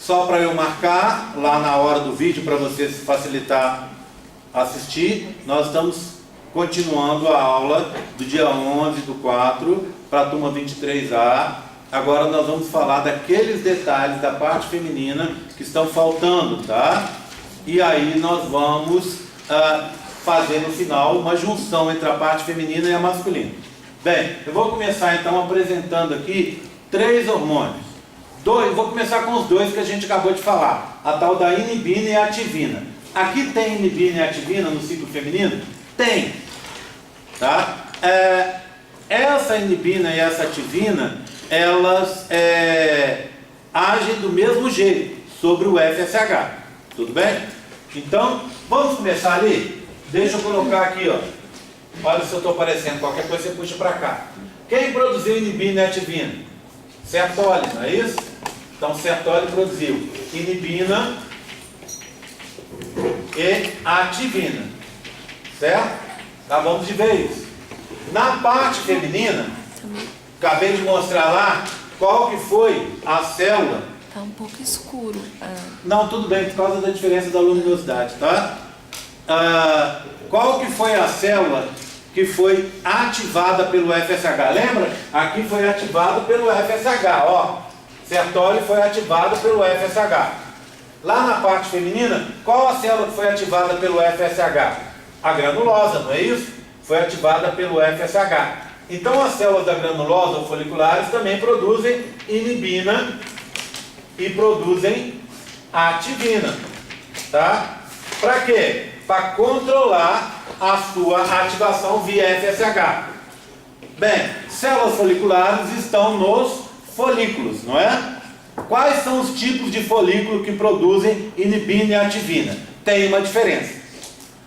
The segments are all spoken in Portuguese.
Só para eu marcar lá na hora do vídeo, para vocês facilitar assistir, nós estamos continuando a aula do dia 11/4 para a turma 23A. Agora nós vamos falar daqueles detalhes da parte feminina que estão faltando, tá? E aí nós vamos fazer no final uma junção entre a parte feminina e a masculina. Bem, eu vou começar então apresentando aqui 3 hormônios. Vou começar com os 2 que a gente acabou de falar, a tal da inibina e a ativina. Aqui tem inibina e ativina no ciclo feminino? Tem, tá? Essa inibina e essa ativina, elas agem do mesmo jeito sobre o FSH, tudo bem? Então, vamos começar ali? Deixa eu colocar aqui, ó. Olha se eu estou aparecendo, qualquer coisa você puxa para cá. Quem produziu inibina e ativina? Sertoli, não é isso? Então, Sertoli produziu inibina e ativina, certo? Tá, vamos de vez. Na parte feminina, acabei de mostrar lá qual que foi a célula. Tá um pouco escuro. Não, tudo bem, por causa da diferença da luminosidade, tá? Qual que foi a célula que foi ativada pelo FSH? Lembra? Aqui foi ativado pelo FSH, ó. Sertoli foi ativado pelo FSH. Lá na parte feminina, qual a célula que foi ativada pelo FSH? A granulosa, não é isso? Foi ativada pelo FSH. Então as células da granulosa ou foliculares também produzem inibina e produzem ativina, tá? Para quê? Para controlar a sua ativação via FSH. Bem, células foliculares estão nos folículos, não é? Quais são os tipos de folículo que produzem inibina e ativina? Tem uma diferença.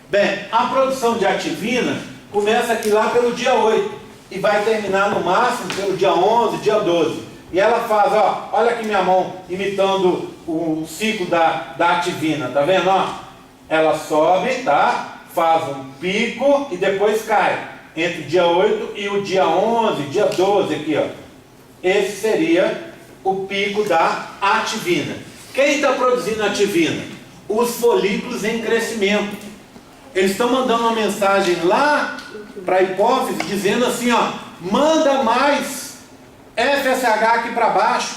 Bem, a produção de ativina começa aqui lá pelo dia 8 e vai terminar no máximo pelo dia 11, dia 12. E ela faz, ó, olha aqui minha mão imitando o ciclo da ativina, tá vendo? Ó, ela sobe, tá? Faz um pico e depois cai. Entre o dia 8 e o dia 11, dia 12 aqui, ó. Esse seria o pico da ativina. Quem está produzindo ativina? Os folículos em crescimento. Eles estão mandando uma mensagem lá para a hipófise dizendo assim, ó, manda mais FSH aqui para baixo,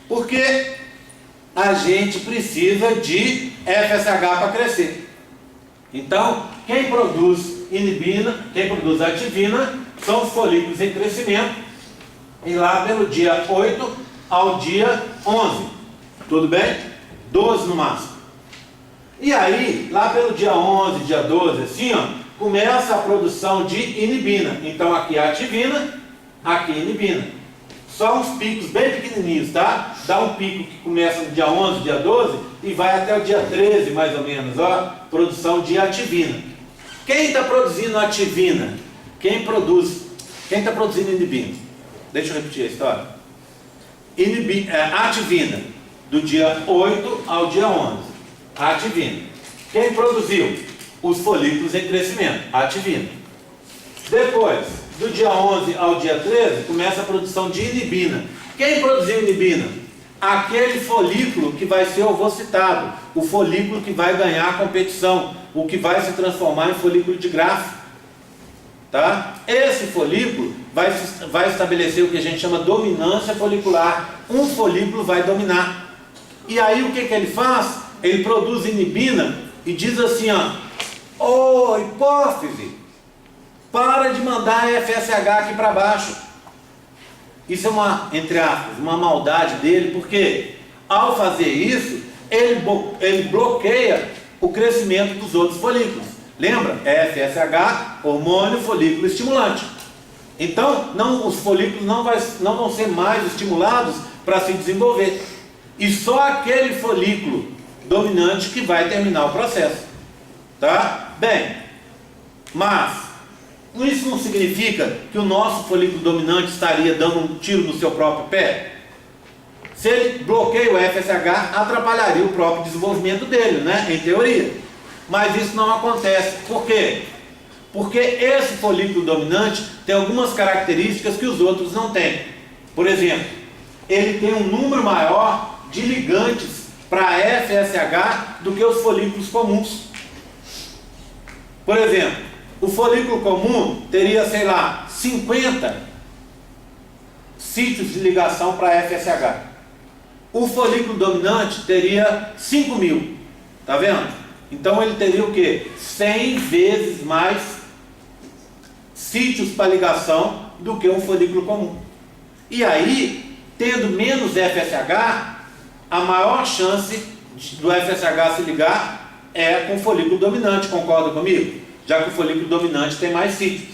porque a gente precisa de FSH para crescer. Então, quem produz inibina, quem produz ativina, são os folículos em crescimento, e lá pelo dia 8 ao dia 11, tudo bem? 12 no máximo. E aí, lá pelo dia 11, dia 12, assim, ó, começa a produção de inibina. Então aqui é ativina, aqui é inibina. Só uns picos bem pequenininhos, tá? Dá um pico que começa no dia 11, dia 12 e vai até o dia 13, mais ou menos, ó, produção de ativina. Quem está produzindo ativina? Quem está produzindo inibina? Deixa eu repetir a história. Ativina, do dia 8 ao dia 11. Ativina. Quem produziu? Os folículos em crescimento. Ativina. Depois, do dia 11 ao dia 13, começa a produção de inibina. Quem produziu inibina? Aquele folículo que vai ser ovocitado, o folículo que vai ganhar a competição, o que vai se transformar em folículo de Graf. Tá? Esse folículo vai estabelecer o que a gente chama dominância folicular. Um folículo vai dominar. E aí o que ele faz? Ele produz inibina e diz assim, ó, hipófise, para de mandar FSH aqui para baixo. Isso é uma, entre aspas, uma maldade dele, porque ao fazer isso, ele bloqueia o crescimento dos outros folículos. Lembra? FSH, hormônio folículo estimulante. Então, os folículos não vão ser mais estimulados para se desenvolver. E só aquele folículo dominante que vai terminar o processo. Tá? Bem, mas isso não significa que o nosso folículo dominante estaria dando um tiro no seu próprio pé? Se ele bloqueia o FSH, atrapalharia o próprio desenvolvimento dele, né? Em teoria. Mas isso não acontece. Por quê? Porque esse folículo dominante tem algumas características que os outros não têm. Por exemplo, ele tem um número maior de ligantes para FSH do que os folículos comuns. Por exemplo, o folículo comum teria, sei lá, 50 sítios de ligação para FSH. O folículo dominante teria 5.000. Tá vendo? Então ele teria o quê? 100 vezes mais sítios para ligação do que um folículo comum. E aí, tendo menos FSH, a maior chance do FSH se ligar é com o folículo dominante, concorda comigo? Já que o folículo dominante tem mais sítios.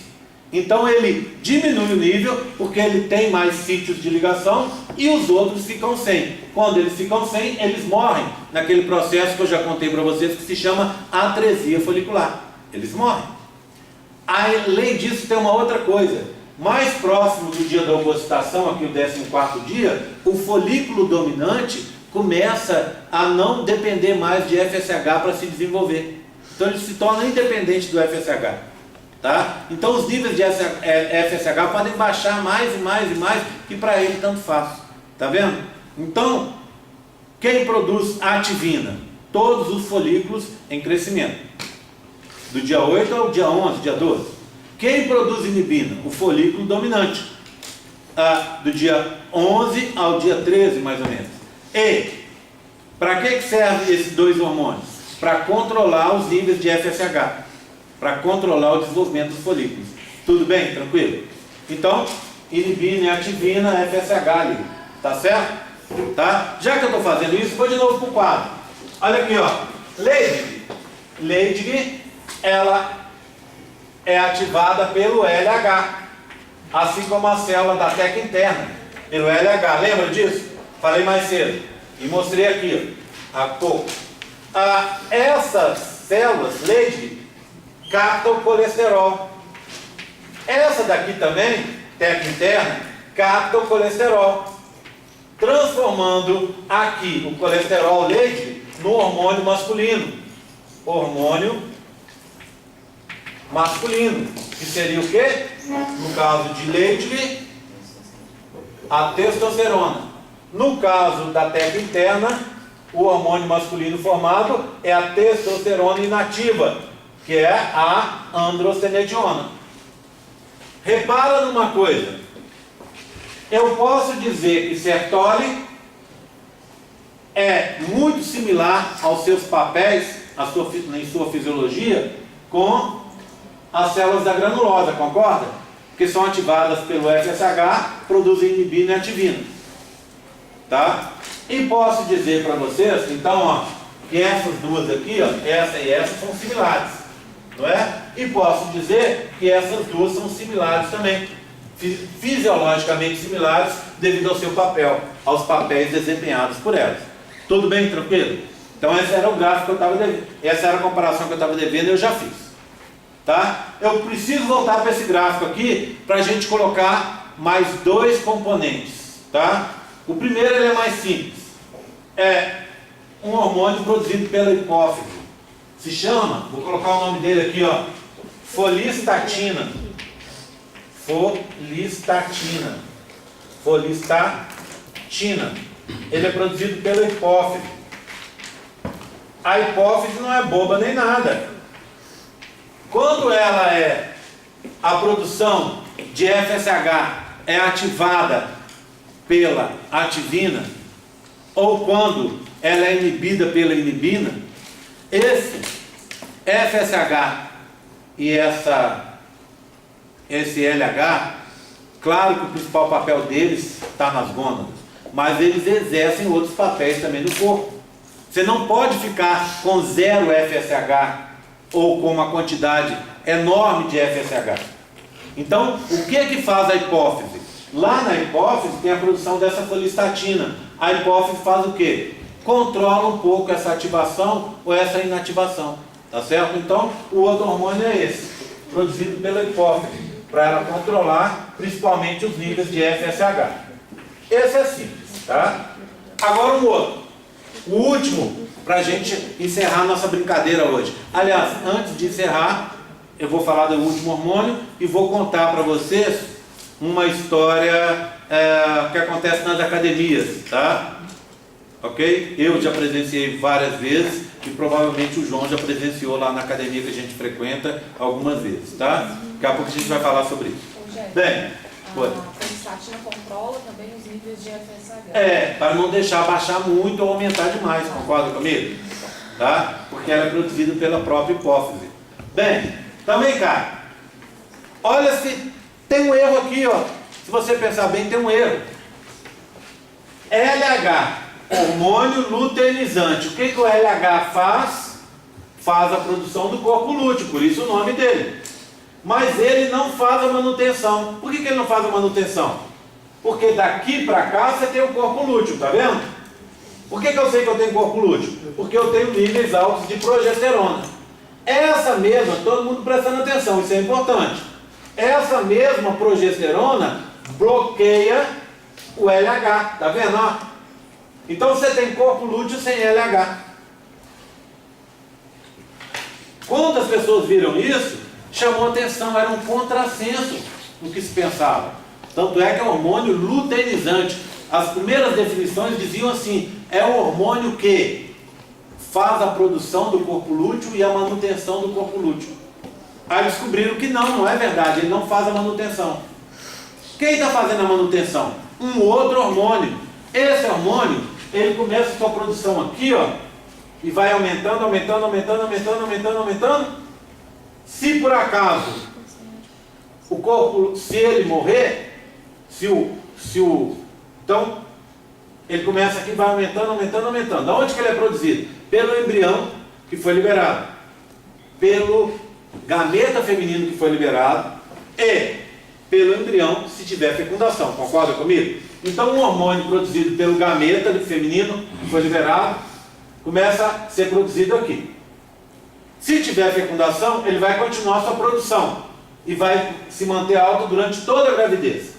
Então ele diminui o nível porque ele tem mais sítios de ligação e os outros ficam sem. Quando eles ficam sem, eles morrem naquele processo que eu já contei para vocês que se chama atresia folicular. Eles morrem. Além disso, tem uma outra coisa. Mais próximo do dia da ovocitação, aqui o 14º dia, o folículo dominante começa a não depender mais de FSH para se desenvolver. Então ele se torna independente do FSH. Tá? Então os níveis de FSH podem baixar mais e mais e mais, e para ele tanto faz. Tá vendo? Então, quem produz ativina? Todos os folículos em crescimento. Do dia 8 ao dia 11, dia 12. Quem produz inibina? O folículo dominante. Do dia 11 ao dia 13, mais ou menos. E, para que servem esses dois hormônios? Para controlar os níveis de FSH. Para controlar o desenvolvimento dos folículos. Tudo bem? Tranquilo? Então, inibina e ativina, FSH ali. Tá certo? Tá? Já que eu estou fazendo isso, vou de novo para o quadro. Olha aqui, ó. Leydig. Leydig, ela é ativada pelo LH. Assim como a célula da teca interna. Pelo LH. Lembra disso? Falei mais cedo. E mostrei aqui, ó, há pouco. Essas células, Leydig, capta o colesterol. Essa daqui também, teca interna, capta o colesterol, transformando aqui o colesterol Leydig no hormônio masculino. Hormônio masculino, que seria o quê? No caso de Leydig, a testosterona. No caso da teca interna, o hormônio masculino formado é a testosterona inativa, que é a androstenediona. Repara numa coisa. Eu posso dizer que Sertoli é muito similar aos seus papéis em sua fisiologia com as células da granulosa, concorda? Que são ativadas pelo FSH, produzem inibina e ativina. Tá? E posso dizer para vocês, então, ó, que essas duas aqui, ó, essa e essa, são similares. Não é? E posso dizer que essas duas são similares também, fisiologicamente similares devido ao seu papel, aos papéis desempenhados por elas. Tudo bem, tranquilo? Então esse era o gráfico que eu estava devendo, essa era a comparação que eu estava devendo e eu já fiz. Tá? Eu preciso voltar para esse gráfico aqui para a gente colocar mais dois componentes. Tá? O primeiro ele é mais simples, é um hormônio produzido pela hipófise. Se chama, vou colocar o nome dele aqui, ó, folistatina. Folistatina. Folistatina. Ele é produzido pela hipófise. A hipófise não é boba nem nada. Quando ela é, a produção de FSH é ativada pela ativina, ou quando ela é inibida pela inibina, esse FSH e esse LH, claro que o principal papel deles está nas gônadas, mas eles exercem outros papéis também no corpo. Você não pode ficar com zero FSH ou com uma quantidade enorme de FSH. Então, o que faz a hipófise? Lá na hipófise tem a produção dessa folistatina. A hipófise faz o quê? Controla um pouco essa ativação ou essa inativação, tá certo? Então, o outro hormônio é esse, produzido pela hipófise, para ela controlar principalmente os níveis de FSH. Esse é simples, tá? Agora um outro, o último, para a gente encerrar nossa brincadeira hoje. Aliás, antes de encerrar, eu vou falar do último hormônio e vou contar para vocês uma história que acontece nas academias, tá? ok? Eu já presenciei várias vezes e provavelmente o João já presenciou lá na academia que a gente frequenta algumas vezes, tá? Daqui a pouco a gente vai falar sobre isso. Bem, a fensatina controla também os níveis de FSH. para não deixar baixar muito ou aumentar demais, concorda comigo? Tá? Porque ela é produzida pela própria hipófise. Bem, também, cara, olha se tem um erro aqui, ó. Se você pensar bem, tem um erro. LH, hormônio luteinizante. O que o LH faz? Faz a produção do corpo lúteo, por isso o nome dele. Mas ele não faz a manutenção. Por que ele não faz a manutenção? Porque daqui para cá você tem o corpo lúteo, tá vendo? Por que eu sei que eu tenho corpo lúteo? Porque eu tenho níveis altos de progesterona. Essa mesma, todo mundo prestando atenção, isso é importante. Essa mesma progesterona bloqueia o LH, tá vendo? Ó? Então você tem corpo lúteo sem LH. Quando as pessoas viram isso, chamou atenção, era um contrassenso no que se pensava. Tanto é que é um hormônio luteinizante. As primeiras definições diziam assim: é um hormônio que faz a produção do corpo lúteo e a manutenção do corpo lúteo. Aí descobriram que não é verdade, ele não faz a manutenção. Quem está fazendo a manutenção? Um outro hormônio. Esse hormônio, ele começa a sua produção aqui, ó, e vai aumentando. Se por acaso o corpo, se ele morrer, então ele começa aqui e vai aumentando. Da onde que ele é produzido? Pelo embrião que foi liberado, pelo gameta feminino que foi liberado e pelo embrião se tiver fecundação. Concorda comigo? Então um hormônio produzido pelo gameta feminino que foi liberado começa a ser produzido aqui. Se tiver fecundação, ele vai continuar a sua produção e vai se manter alto durante toda a gravidez.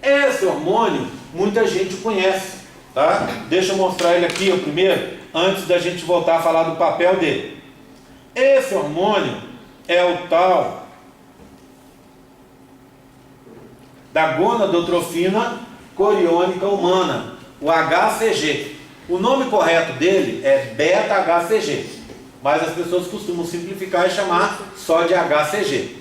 Esse hormônio muita gente conhece, tá? Deixa eu mostrar ele aqui ó, primeiro, antes da gente voltar a falar do papel dele. Esse hormônio é o tal da gonadotrofina coriônica humana, o HCG. O nome correto dele é beta-HCG, mas as pessoas costumam simplificar e chamar só de HCG.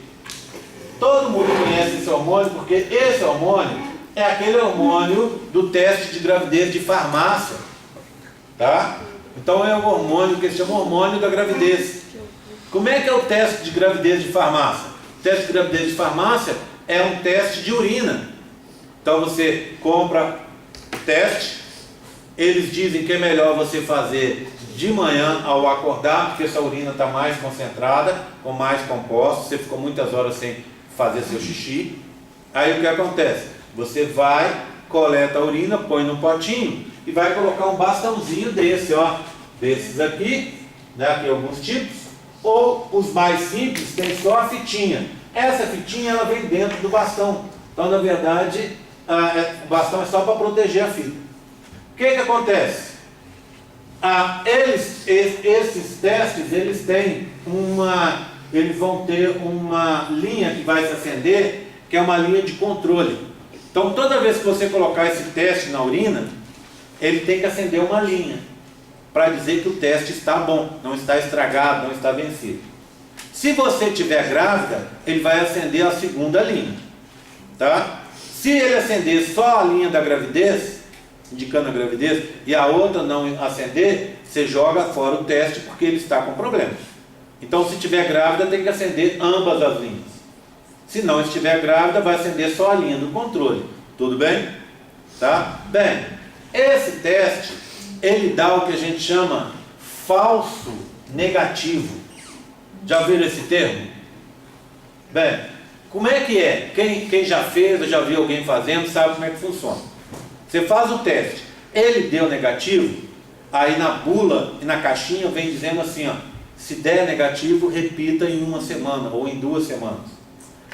Todo mundo conhece esse hormônio porque esse hormônio é aquele hormônio do teste de gravidez de farmácia, tá? Então é um hormônio que se chama hormônio da gravidez. Como é que é o teste de gravidez de farmácia? O teste de gravidez de farmácia é um teste de urina. Então você compra o teste, eles dizem que é melhor você fazer de manhã ao acordar, porque essa urina está mais concentrada, com mais compostos, você ficou muitas horas sem fazer seu xixi. Aí o que acontece? Você vai, coleta a urina, põe no potinho e vai colocar um bastãozinho desse, ó, desses aqui, né, aqui alguns tipos, ou os mais simples tem só a fitinha. Essa fitinha ela vem dentro do bastão. Então na verdade o bastão é só para proteger a fita. O que acontece? Esses testes eles vão ter uma linha que vai se acender, que é uma linha de controle. Então toda vez que você colocar esse teste na urina, ele tem que acender uma linha para dizer que o teste está bom, não está estragado, não está vencido. Se você estiver grávida, ele vai acender a segunda linha, tá? Se ele acender só a linha da gravidez, indicando a gravidez, e a outra não acender, você joga fora o teste porque ele está com problemas. Então se estiver grávida tem que acender ambas as linhas. Se não estiver grávida vai acender só a linha do controle. Tudo bem? Tá? Bem, esse teste ele dá o que a gente chama falso negativo. Já viram esse termo? Bem, como é que é? Quem já fez ou já viu alguém fazendo sabe como é que funciona. Você faz o teste, ele deu negativo, aí na bula e na caixinha vem dizendo assim, ó, se der negativo, repita em 1 semana ou em 2 semanas.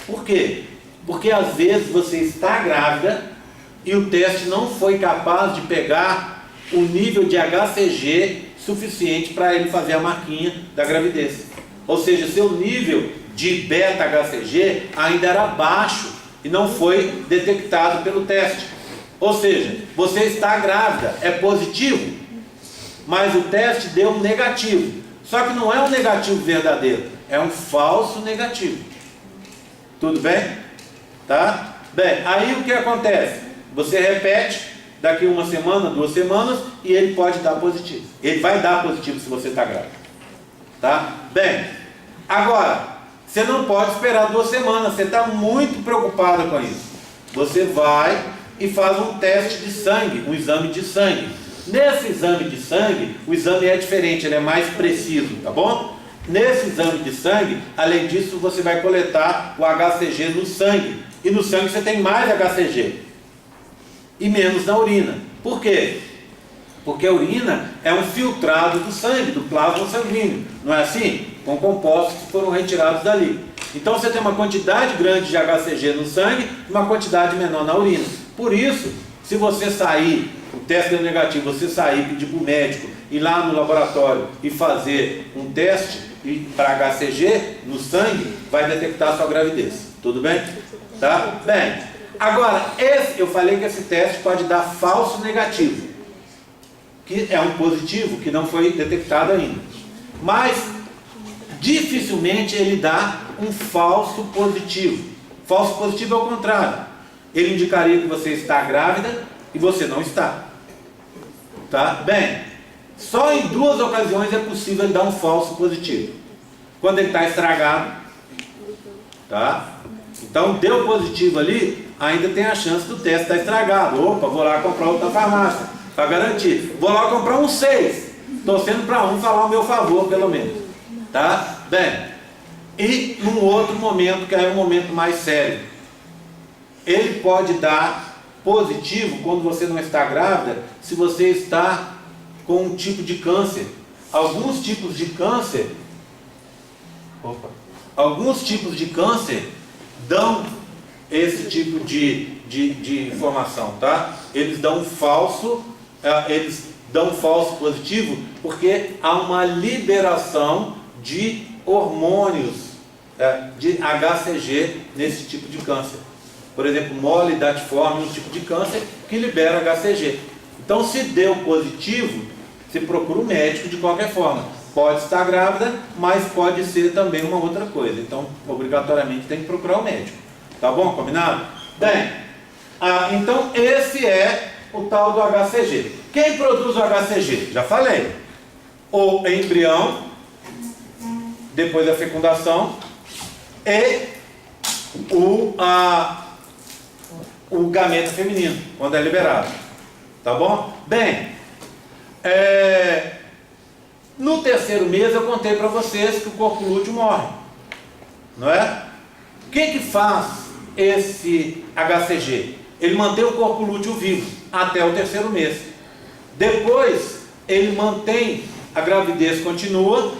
Por quê? Porque às vezes você está grávida e o teste não foi capaz de pegar o nível de HCG suficiente para ele fazer a marquinha da gravidez. Ou seja, seu nível de beta-HCG ainda era baixo e não foi detectado pelo teste. Ou seja, você está grávida, é positivo, mas o teste deu um negativo. Só que não é um negativo verdadeiro, é um falso negativo. Tudo bem? Tá? Bem, aí o que acontece? Você repete daqui uma semana, 2 semanas, e ele pode dar positivo. Ele vai dar positivo se você está grávida. Tá? Bem, agora, você não pode esperar 2 semanas, você está muito preocupado com isso. Você vai e faz um teste de sangue, um exame de sangue. Nesse exame de sangue, o exame é diferente, ele é mais preciso, tá bom? Nesse exame de sangue, além disso, você vai coletar o HCG no sangue. E no sangue você tem mais HCG e menos na urina. Por quê? Porque a urina é um filtrado do sangue, do plasma sanguíneo, não é assim? Com compostos que foram retirados dali. Então você tem uma quantidade grande de HCG no sangue e uma quantidade menor na urina. Por isso, se você sair, o teste deu negativo, você sair, pedir para o médico, ir lá no laboratório e fazer um teste para HCG no sangue, vai detectar a sua gravidez. Tudo bem? Tá? Bem, agora, eu falei que esse teste pode dar falso negativo, que é um positivo que não foi detectado ainda. Mas, dificilmente ele dá um falso positivo. Falso positivo é o contrário. Ele indicaria que você está grávida e você não está. Tá? Bem, só em 2 ocasiões é possível ele dar um falso positivo. Quando ele está estragado, tá? Então, deu positivo ali, ainda tem a chance do teste estar estragado. Opa, vou lá comprar outra farmácia, para garantir. Vou lá comprar um 6, torcendo para um falar ao meu favor, pelo menos. Tá? Bem, e num outro momento, que é um momento mais sério, ele pode dar positivo quando você não está grávida, se você está com um tipo de câncer. Alguns tipos de câncer dão esse tipo de informação, tá? Eles dão um falso positivo porque há uma liberação de hormônios de HCG nesse tipo de câncer. Por exemplo, molidatiforme, um tipo de câncer que libera HCG. Então, se deu positivo, você procura um médico de qualquer forma. Pode estar grávida, mas pode ser também uma outra coisa. Então, obrigatoriamente tem que procurar o médico. Tá bom? Combinado? Bem, então esse é o tal do HCG. Quem produz o HCG? Já falei. O embrião, depois da fecundação, e o gameta feminino, quando é liberado. Tá bom? Bem, no 3º mês eu contei para vocês que o corpo lúteo morre. Não é? Quem que faz esse HCG? Ele mantém o corpo lúteo vivo até o 3º mês. Depois, ele mantém, a gravidez continua,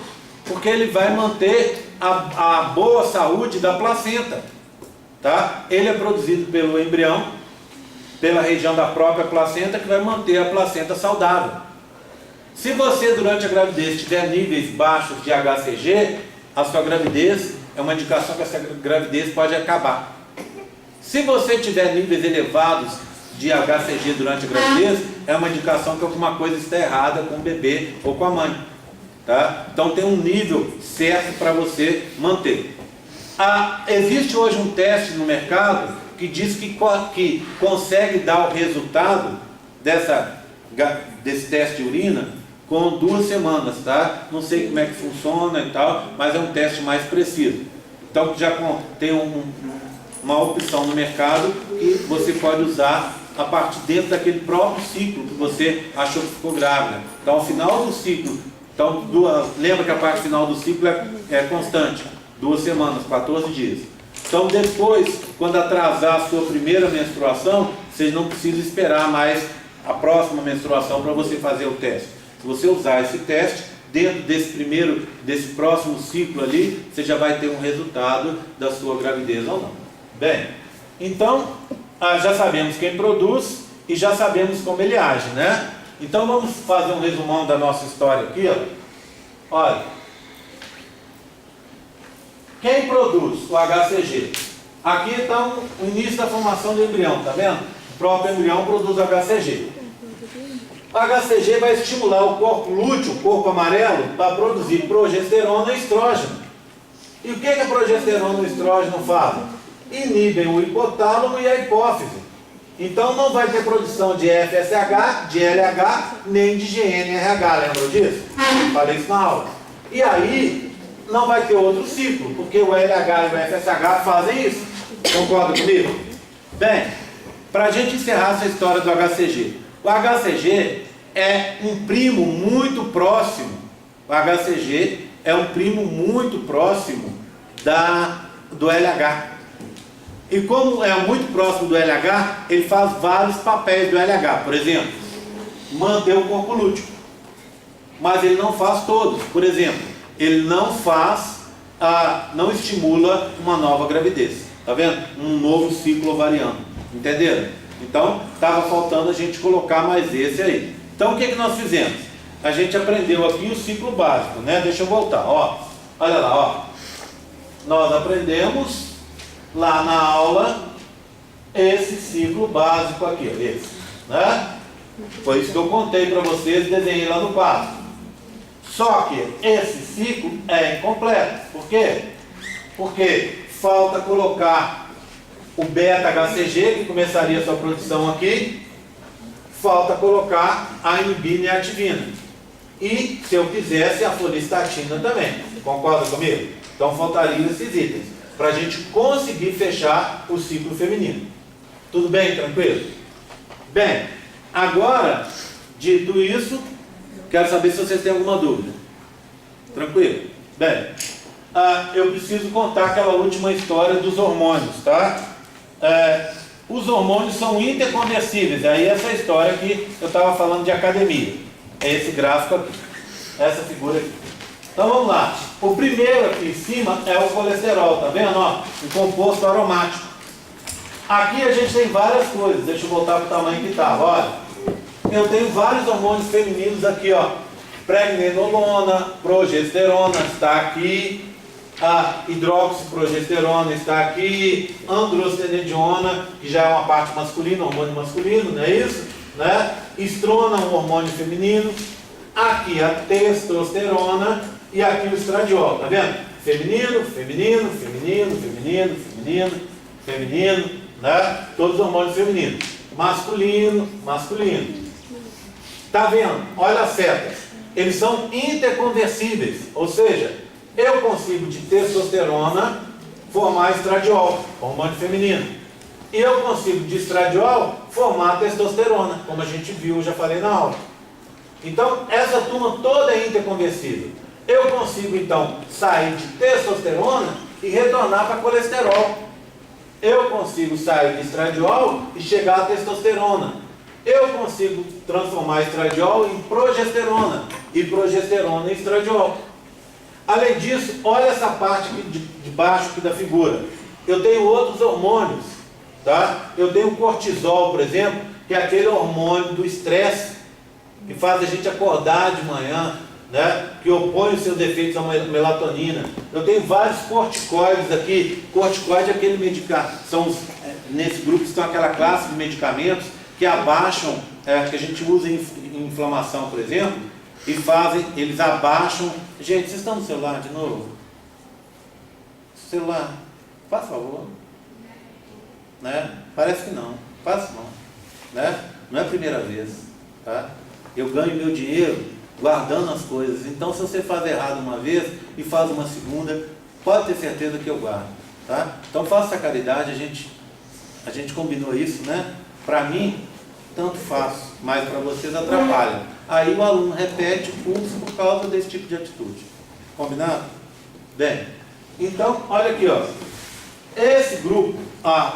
porque ele vai manter a boa saúde da placenta. Tá? Ele é produzido pelo embrião, pela região da própria placenta, que vai manter a placenta saudável. Se você durante a gravidez tiver níveis baixos de HCG, a sua gravidez é uma indicação que essa gravidez pode acabar. Se você tiver níveis elevados de HCG durante a gravidez, é uma indicação que alguma coisa está errada com o bebê ou com a mãe. Tá? Então tem um nível certo para você manter. Existe hoje um teste no mercado que diz que consegue dar o resultado desse teste de urina com 2 semanas, tá? Não sei como é que funciona e tal, mas é um teste mais preciso. Então já tem uma opção no mercado que você pode usar a partir dentro daquele próprio ciclo que você achou que ficou grávida. Então ao final do ciclo, lembra que a parte final do ciclo é constante, 2 semanas, 14 dias. Então depois, quando atrasar a sua primeira menstruação, você não precisa esperar mais a próxima menstruação para você fazer o teste. Se você usar esse teste, dentro desse próximo ciclo ali, você já vai ter um resultado da sua gravidez ou não. Bem, então, já sabemos quem produz e já sabemos como ele age, né? Então vamos fazer um resumão da nossa história aqui, ó. Olha, quem produz o HCG? Aqui está o início da formação do embrião, tá vendo? O próprio embrião produz o HCG. O HCG vai estimular o corpo lúteo, o corpo amarelo, para produzir progesterona e estrógeno. E o que a progesterona e o estrógeno fazem? Inibem o hipotálamo e a hipófise. Então não vai ter produção de FSH, de LH, nem de GNRH, lembra disso? Falei isso na aula. E aí não vai ter outro ciclo, porque o LH e o FSH fazem isso. Concorda comigo? Bem, para a gente encerrar essa história do HCG. O HCG é um primo muito próximo. O HCG é um primo muito próximo do LH. E como é muito próximo do LH, ele faz vários papéis do LH. Por exemplo, manter o corpo lúteo. Mas ele não faz todos. Por exemplo, ele não estimula uma nova gravidez. Tá vendo? Um novo ciclo ovariano. Entenderam? Então, estava faltando a gente colocar mais esse aí. Então, o que nós fizemos? A gente aprendeu aqui o ciclo básico, né? Deixa eu voltar, ó. Olha lá, ó. Nós aprendemos lá na aula esse ciclo básico aqui, ó, esse, né? Foi isso que eu contei para vocês, desenhei lá no quadro. Só que esse ciclo é incompleto. Por quê? Porque falta colocar o beta-HCG, que começaria a sua produção aqui. Falta colocar a inibina e a ativina. E, se eu quisesse, a floristatina também. Concorda comigo? Então faltariam esses itens, para a gente conseguir fechar o ciclo feminino. Tudo bem? Tranquilo? Bem, agora, dito isso, quero saber se vocês têm alguma dúvida. Tranquilo? Bem, eu preciso contar aquela última história dos hormônios, tá? Os hormônios são interconversíveis. Aí essa história que eu estava falando de academia. É esse gráfico aqui. Essa figura aqui. Então vamos lá. O primeiro aqui em cima é o colesterol, tá vendo? Ó, o composto aromático. Aqui a gente tem várias coisas. Deixa eu voltar para o tamanho que estava. Olha, eu tenho vários hormônios femininos aqui, ó. Pregnenolona, progesterona está aqui. A hidroxiprogesterona está aqui. Androstenediona, que já é uma parte masculina, hormônio masculino, não é isso? Né? Estrona, um hormônio feminino. Aqui a testosterona e aqui o estradiol, tá vendo? Feminino, feminino, feminino, feminino, feminino, feminino, né? Todos os hormônios femininos. Masculino, masculino. Tá vendo? Olha as setas. Eles são interconversíveis, ou seja, eu consigo de testosterona formar estradiol, hormônio feminino. E eu consigo de estradiol formar testosterona, como a gente viu, eu já falei na aula. Então, essa turma toda é interconversível. Eu consigo, então, sair de testosterona e retornar para colesterol. Eu consigo sair de estradiol e chegar a testosterona. Eu consigo transformar estradiol em progesterona e progesterona em estradiol. Além disso, olha essa parte aqui de baixo aqui da figura. Eu tenho outros hormônios, tá? Eu tenho o cortisol, por exemplo, que é aquele hormônio do estresse, que faz a gente acordar de manhã, né? Que opõe os seus efeitos à melatonina. Eu tenho vários corticoides aqui. Corticoide é aquele medicamento, nesse grupo estão aquela classe de medicamentos que abaixam, que a gente usa em inflamação, por exemplo, e eles abaixam. Gente, vocês estão no celular de novo? Celular, faz favor. Né? Parece que não, faça não. Né? Não é a primeira vez, tá? Eu ganho meu dinheiro guardando as coisas. Então, se você faz errado uma vez e faz uma segunda, pode ter certeza que eu guardo, tá? Então, faça a caridade. A gente combinou isso, né? Para mim, tanto faço, mas para vocês atrapalha. Aí o aluno repete o curso por causa desse tipo de atitude. Combinado? Bem, então, olha aqui, ó. Esse grupo,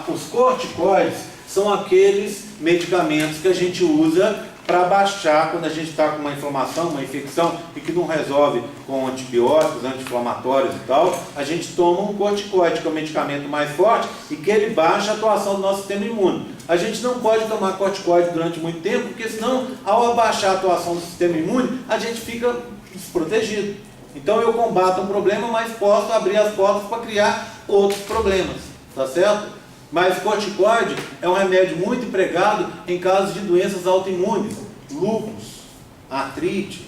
os corticoides, são aqueles medicamentos que a gente usa para baixar quando a gente está com uma inflamação, uma infecção, e que não resolve com antibióticos, anti-inflamatórios e tal. A gente toma um corticoide, que é um medicamento mais forte, e que ele baixa a atuação do nosso sistema imune. A gente não pode tomar corticoide durante muito tempo, porque senão, ao abaixar a atuação do sistema imune, a gente fica desprotegido. Então eu combato um problema, mas posso abrir as portas para criar outros problemas, tá certo? Mas corticoide é um remédio muito empregado em casos de doenças autoimunes. lúpus, artrite,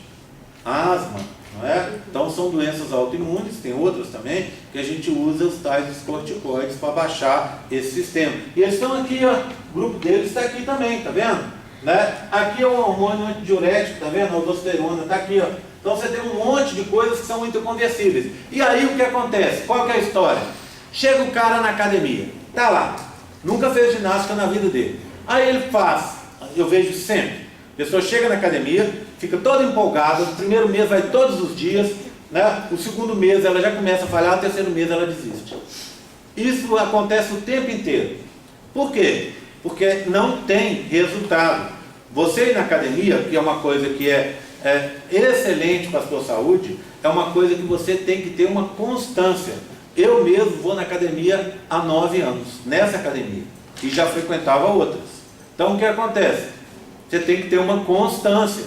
asma, não é? Então são doenças autoimunes, tem outras também, que a gente usa os tais corticoides para baixar esse sistema. E eles estão aqui, ó, o grupo deles está aqui também, tá vendo? Né? Aqui é o hormônio antidiurético, tá vendo? A aldosterona está aqui, ó. Então você tem um monte de coisas que são interconversíveis. E aí o que acontece? Qual que é a história? Chega o cara na academia, tá lá, nunca fez ginástica na vida dele. Aí ele faz, eu vejo sempre, a pessoa chega na academia, fica toda empolgada, no primeiro mês vai todos os dias, né? O segundo mês ela já começa a falhar, no terceiro mês ela desiste. Isso acontece o tempo inteiro. Por quê? Porque não tem resultado. Você ir na academia, que é uma coisa que é excelente para a sua saúde, é uma coisa que você tem que ter uma constância. Eu mesmo vou na academia há 9 anos, nessa academia, e já frequentava outras. Então o que acontece? Você tem que ter uma constância,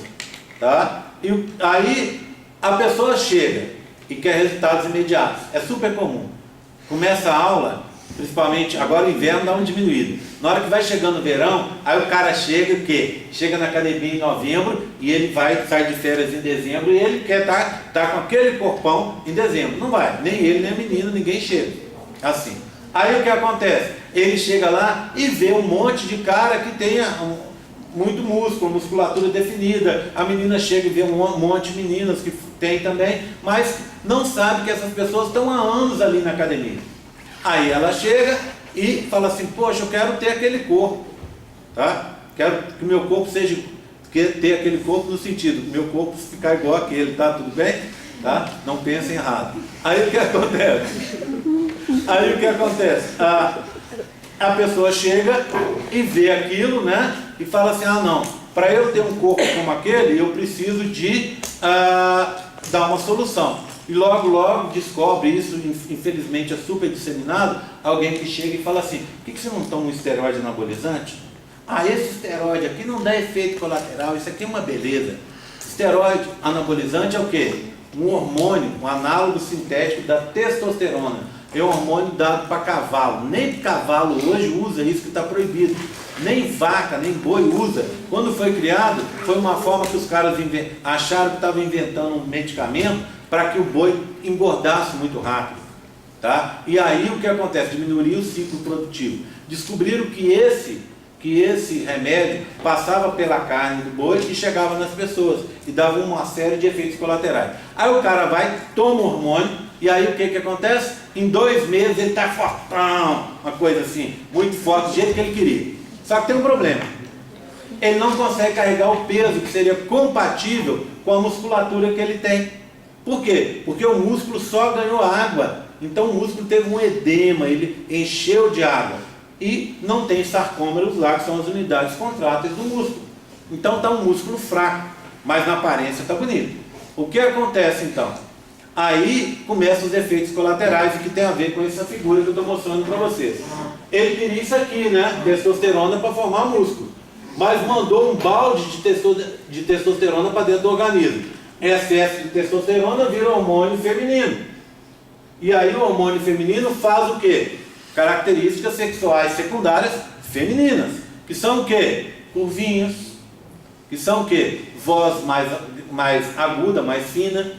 tá? E aí a pessoa chega e quer resultados imediatos. É super comum. Começa a aula, principalmente agora o inverno dá uma diminuída. Na hora que vai chegando o verão, aí o cara chega o quê? Chega na academia em novembro e ele sai de férias em dezembro e ele quer tá com aquele corpão em dezembro. Não vai, nem ele, nem a menina, ninguém chega assim. Aí o que acontece? Ele chega lá e vê um monte de cara que tenha muito músculo, musculatura definida. A menina chega e vê um monte de meninas que tem também, mas não sabe que essas pessoas estão há anos ali na academia. Aí ela chega e fala assim, poxa, eu quero ter aquele corpo, tá? Quero que o meu corpo seja, ter aquele corpo no sentido, meu corpo ficar igual aquele, tá? Tudo bem? Tá? Não pensem errado. Aí o que acontece? A pessoa chega e vê aquilo, né? E fala assim, não, para eu ter um corpo como aquele, eu preciso de dar uma solução. E logo descobre isso, infelizmente é super disseminado, alguém que chega e fala assim, por que você não toma um esteroide anabolizante? Esse esteroide aqui não dá efeito colateral, isso aqui é uma beleza. Esteroide anabolizante é o quê? Um hormônio, um análogo sintético da testosterona. É um hormônio dado para cavalo. Nem cavalo hoje usa isso, que está proibido. Nem vaca, nem boi usa. Quando foi criado, foi uma forma que os caras acharam que estavam inventando um medicamento para que o boi engordasse muito rápido. Tá? E aí o que acontece? Diminuiria o ciclo produtivo. Descobriram que esse remédio passava pela carne do boi e chegava nas pessoas e dava uma série de efeitos colaterais. Aí o cara vai, toma o hormônio e aí o que acontece? Em 2 meses ele está fortão, uma coisa assim, muito forte, do jeito que ele queria. Só que tem um problema. Ele não consegue carregar o peso que seria compatível com a musculatura que ele tem. Por quê? Porque o músculo só ganhou água. Então o músculo teve um edema, ele encheu de água. E não tem sarcômeros lá, que são as unidades contráteis do músculo. Então está um músculo fraco, mas na aparência está bonito. O que acontece então? Aí começam os efeitos colaterais, que tem a ver com essa figura que eu estou mostrando para vocês. Ele queria isso aqui, né? Testosterona para formar músculo. Mas mandou um balde de testosterona para dentro do organismo. Excesso de testosterona vira hormônio feminino. E aí o hormônio feminino faz o quê? Características sexuais secundárias femininas. Que são o quê? Curvinhos. Que são o quê? Voz mais aguda, mais fina.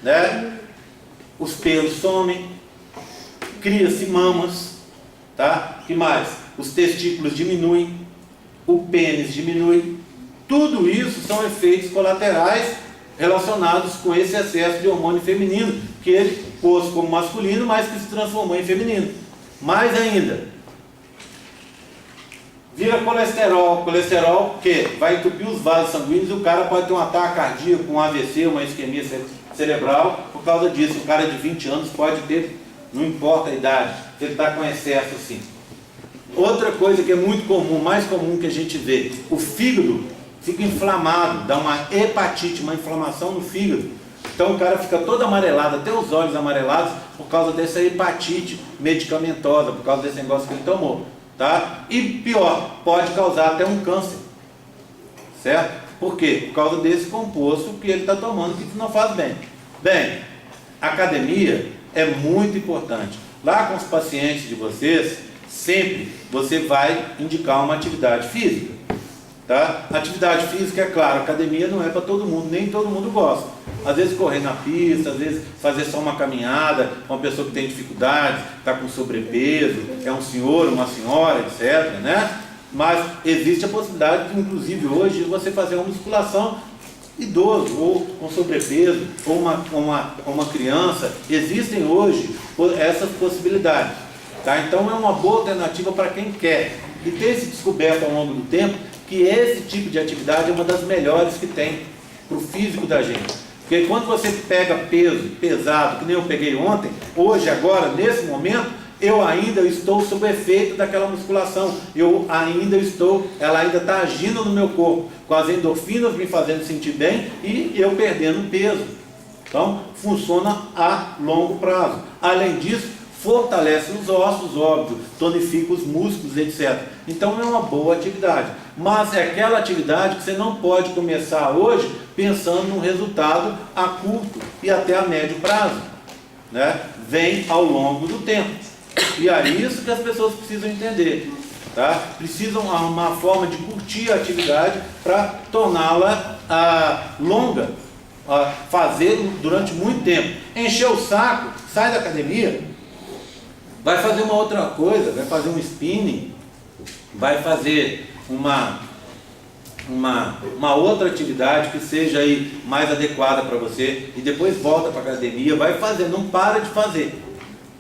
Né? Os pelos somem. Cria-se mamas. Tá? Que mais? Os testículos diminuem. O pênis diminui. Tudo isso são efeitos colaterais relacionados com esse excesso de hormônio feminino, que ele pôs como masculino, mas que se transformou em feminino. Mais ainda, vira colesterol. Colesterol que vai entupir os vasos sanguíneos e o cara pode ter um ataque cardíaco, um AVC, uma isquemia cerebral por causa disso. O cara de 20 anos pode ter, não importa a idade, se ele está com excesso assim. Outra coisa que é muito comum, mais comum que a gente vê, o fígado fica inflamado, dá uma hepatite, uma inflamação no fígado. Então o cara fica todo amarelado, até os olhos amarelados, por causa dessa hepatite medicamentosa, por causa desse negócio que ele tomou. Tá? E pior, pode causar até um câncer. Certo? Por quê? Por causa desse composto que ele está tomando, que não faz bem. Bem, academia é muito importante. Lá com os pacientes de vocês, sempre você vai indicar uma atividade física. Tá? Atividade física, é claro, academia não é para todo mundo, nem todo mundo gosta. Às vezes correr na pista, às vezes fazer só uma caminhada, uma pessoa que tem dificuldades, está com sobrepeso, é um senhor, uma senhora, etc. Né? Mas existe a possibilidade, de, inclusive hoje, de você fazer uma musculação idoso, ou com sobrepeso, ou uma criança. Existem hoje essas possibilidades. Tá? Então é uma boa alternativa para quem quer. E ter se descoberto ao longo do tempo que esse tipo de atividade é uma das melhores que tem para o físico da gente. Porque quando você pega peso pesado, que nem eu peguei ontem, hoje, agora, nesse momento, eu ainda estou sob o efeito daquela musculação. Ela ainda está agindo no meu corpo, com as endorfinas me fazendo sentir bem e eu perdendo peso. Então, funciona a longo prazo. Além disso, fortalece os ossos, óbvio, tonifica os músculos, etc. Então é uma boa atividade, mas é aquela atividade que você não pode começar hoje pensando num resultado a curto e até a médio prazo, né? Vem ao longo do tempo, e é isso que as pessoas precisam entender, tá? Precisam arrumar uma forma de curtir a atividade para torná-la longa, fazer durante muito tempo. Encher o saco, sai da academia, vai fazer uma outra coisa, vai fazer um spinning, vai fazer uma outra atividade que seja aí mais adequada para você, e depois volta para a academia, vai fazer, não para de fazer,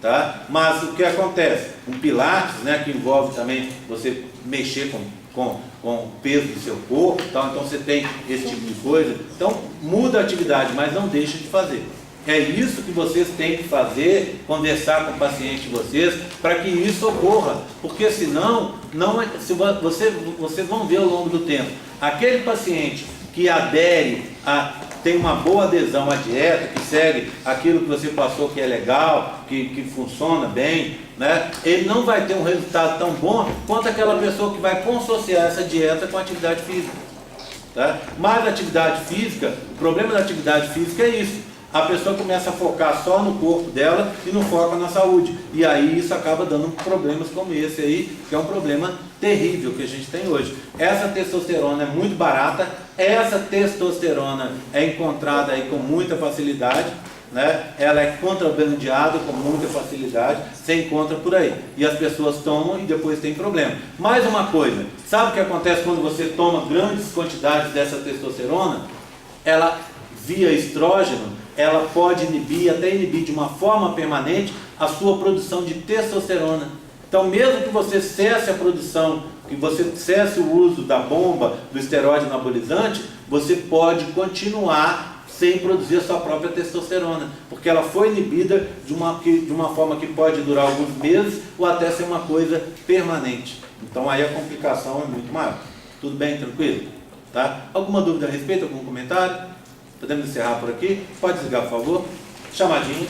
tá? Mas o que acontece? Um pilates, né, que envolve também você mexer com o peso do seu corpo, tá? Então você tem esse tipo de coisa, então muda a atividade, mas não deixa de fazer. É isso que vocês têm que fazer, conversar com o paciente de vocês, para que isso ocorra, porque senão, vocês vão ver ao longo do tempo, aquele paciente que tem uma boa adesão à dieta, que segue aquilo que você passou que é legal, que funciona bem, né? Ele não vai ter um resultado tão bom quanto aquela pessoa que vai consociar essa dieta com a atividade física. Tá? Mas a atividade física, o problema da atividade física é isso. A pessoa começa a focar só no corpo dela e não foca na saúde. E aí isso acaba dando problemas como esse aí, que é um problema terrível que a gente tem hoje. Essa testosterona é muito barata, essa testosterona é encontrada aí com muita facilidade, né? Ela é contrabandeada com muita facilidade, você encontra por aí. E as pessoas tomam e depois tem problema. Mais uma coisa, sabe o que acontece quando você toma grandes quantidades dessa testosterona? Ela, via estrógeno, ela pode até inibir de uma forma permanente a sua produção de testosterona. Então, mesmo que você cesse a produção, que você cesse o uso da bomba, do esteroide anabolizante, você pode continuar sem produzir a sua própria testosterona, porque ela foi inibida de uma forma que pode durar alguns meses ou até ser uma coisa permanente. Então, aí a complicação é muito maior. Tudo bem? Tranquilo? Tá? Alguma dúvida a respeito? Algum comentário? Podemos encerrar por aqui? Pode desligar, por favor. Chamadinho.